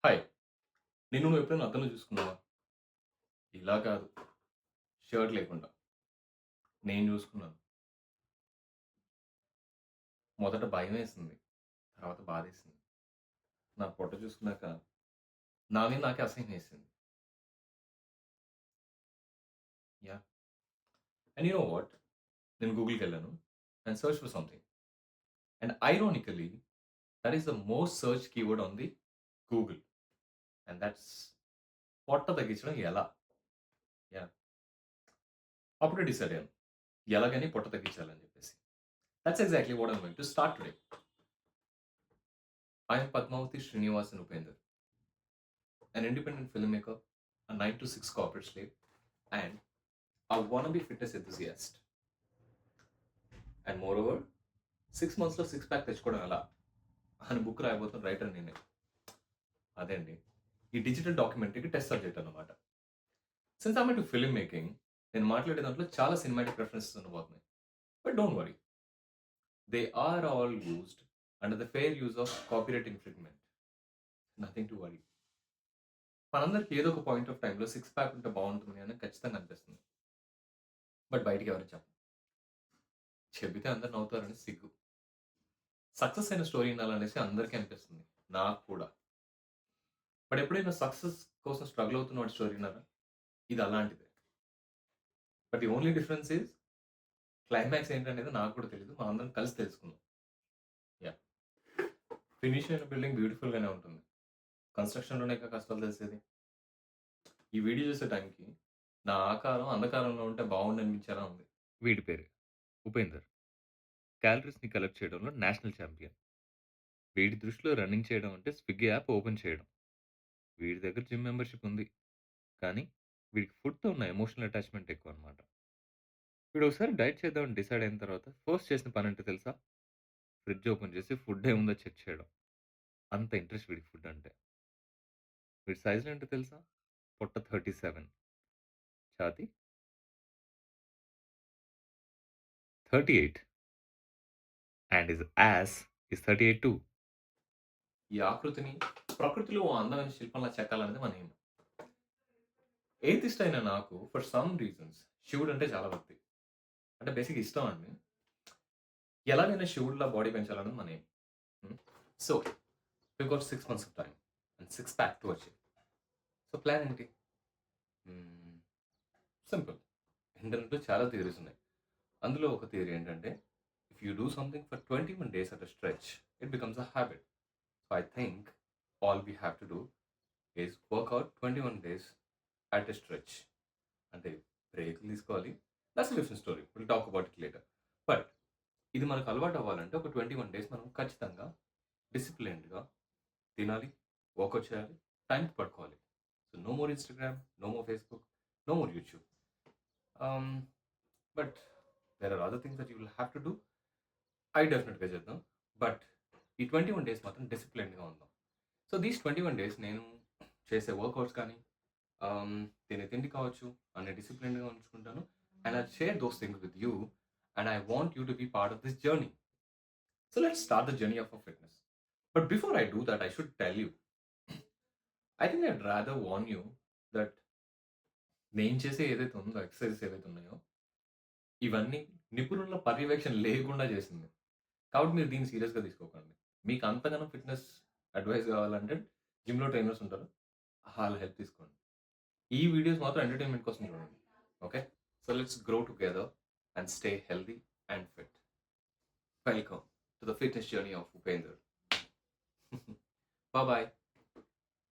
Hi! నువ్వు ఎప్పుడైనా అద్దంలో చూసుకున్నావా? ఇలా కాదు. షర్ట్ లేకుండా. నేను చూసుకున్నాను. మొదట భయమేసింది. తర్వాత బాధేసింది. నా పొట్ట చూసుకున్నాక నా మీద నాకే అసహ్యమేసింది. Yah! And you know what? నేను గూగుల్‌కెళ్ళాను and search for something. And ironically that is the most searched keyword on the Google. And that's పొట్ట తగ్గించడం ఎలా? యాహ్! అప్పుడే డిసైడ్ అయ్యాను. ఎలాగని పొట్ట తగ్గించాలని చెప్పేసి. That's exactly what I'm going to start today. I am Padmavathi Srinivasan Upender. An independent filmmaker, a 9 to 6 corporate slave, and a wannabe fitness enthusiast. And moreover, 6 months లో six pack తెచ్చుకోవడం ఎలా అని బుక్ రాయబోతున్న రైటర్ నేనే. అదే అండి. ఈ డిజిటల్ డాక్యుమెంటరీకి టెస్ట్ సబ్జెక్ట్ అన్నమాట. Since I'm into film making, నేను మాట్లాడే దాంట్లో చాలా సినిమాటిక్ రెఫరెన్సెస్ ఉండబోతున్నాయి. But don't worry. They are all used under the fair use of copyright infringement. Nothing to worry. మనందరికీ ఏదో ఒక పాయింట్ ఆఫ్ టైమ్‌లో సిక్స్ ప్యాక్ ఉంటే బావుంటుంది అని ఖచ్చితంగా అనిపిస్తుంది. బట్ బయటికి ఎవరికీ చెప్పం. చెబితే అందరూ నవ్వుతారని సిగ్గు. సక్సెస్ అయిన స్టోరీ వినాలనేసి అందరికీ అనిపిస్తుంది. నాకు కూడా. బట్ ఎప్పుడైనా సక్సెస్ కోసం స్ట్రగుల్ అవుతున్న వాడి స్టోరీ విన్నారా? ఇది అలాంటిదే. But the only difference is climax ఏంటనేది నాకు కూడా తెలీదు. మనందరం కలిసి తెలుసుకుందాం. యాహ్! ఫినిష్ అయిన బిల్డింగ్ బ్యూటిఫుల్ గానే ఉంటుంది. కన్‌స్ట్రక్షన్‌లోనే కష్టాలు తెలిసేది. ఈ వీడియో చేసే టైంకి నా ఆకారం అంధకారంలో ఉంటే బావుండనిపించేలా ఉంది. వీడి పేరే ఉపేందర్. క్యాలరీస్‌ని కలెక్ట్ చేయడంలో నేషనల్ ఛాంపియన్. వీడి దృష్టిలో రన్నింగ్ చేయడం అంటే స్విగ్గీ యాప్ ఓపెన్ చేయడం. వీడి దగ్గర జిమ్ మెంబర్‌షిప్ ఉంది. కానీ వీడికి ఫుడ్‌తో ఉన్న ఎమోషనల్ అటాచ్‌మెంట్ ఎక్కువనమాట. వీడొకసారి డైట్ చేద్దామని డిసైడ్ అయిన తర్వాత ఫస్ట్ చేసిన పనేంటో తెలుసా? ఫ్రిడ్జ్ ఓపెన్ చేసి ఫుడ్ ఏముందో చెక్ చేయడం. అంత ఇంట్రెస్ట్ వీడికి ఫుడ్ అంటే. వీడి సైజులేంటో తెలుసా? పొట్ట 37, ఛాతీ 38 and his ass is 38 too. ఈ ఆకృతిని ప్రకృతిలో ఓ అందమైన శిల్పంలా చెక్కాలనేది మన ఎయిమ్. ఏథిస్ట్ అయిన నాకు ఫర్ సమ్ రీజన్స్ శివుడంటే చాలా భక్తి. అంటే బేసిక్‌గా ఇష్టం అండి. ఎలాగైనా శివుడిలా బాడీ పెంచాలన్నది మన aim. Hmm. So, we got 6 months of time and six pack to achieve. So, plan ఏంటి? హ్మ్. సింపుల్. ఇంటర్నెట్‌లో చాలా థియరీస్ ఉన్నాయి. అందులో ఒక థియరీ ఏంటంటే, if you do something for 21 days at a stretch, it becomes a habit. So, I think all we have to do is work out 21 days at a stretch. అంటే బ్రేకులు తీసుకోవాలి. That's a different story. Will talk about it later. But ఇది మనకు అలవాటు అవ్వాలంటే ఒక 21 days మనం ఖచ్చితంగా డిసిప్లిన్డ్‌గా తినాలి, వర్కౌట్ చేయాలి, టైంకి పడుకోవాలి. So, no more Instagram, no more Facebook, no more YouTube. Ah, but there are other things that you will have to do. అయి డెఫినిట్‌గా చేద్దాం. బట్ ఈ 21 డేస్ మాత్రం డిసిప్లిన్డ్‌గా ఉందాం. సో, దీస్ 21 డేస్ నేను చేసే వర్కౌట్స్ కానీ, ఆహ్, తినే తిండి కావచ్చు, అన్ని డిసిప్లిన్డ్‌గా ఉంచుకుంటాను. And I'll share those things with you. And I want you to be part of this journey. So let's start the journey of our fitness. But before I do that, I should tell you, I think I'd rather warn you that నేను చేసే ఏదైతే ఉందో exercises ఏవైతే ఉన్నాయో, ఇవన్నీ నిపుణుల పర్యవేక్షణ లేకుండా చేసింది. కాబట్టి మీరు దీన్ని సీరియస్‌గా తీసుకోకండి. మీకు అంతగనం ఫిట్‌నెస్ అడ్వైస్ కావాలంటే జిమ్‌లో ట్రైనర్స్ ఉంటారు. ఆళ్ళ హెల్ప్ తీసుకోండి. ఈ వీడియోస్ మాత్రం ఎంటర్‌టైన్‌మెంట్ కోసం చూడండి. Okay? So let's grow together and stay healthy and fit. Welcome to the fitness journey of Upender. Bye bye.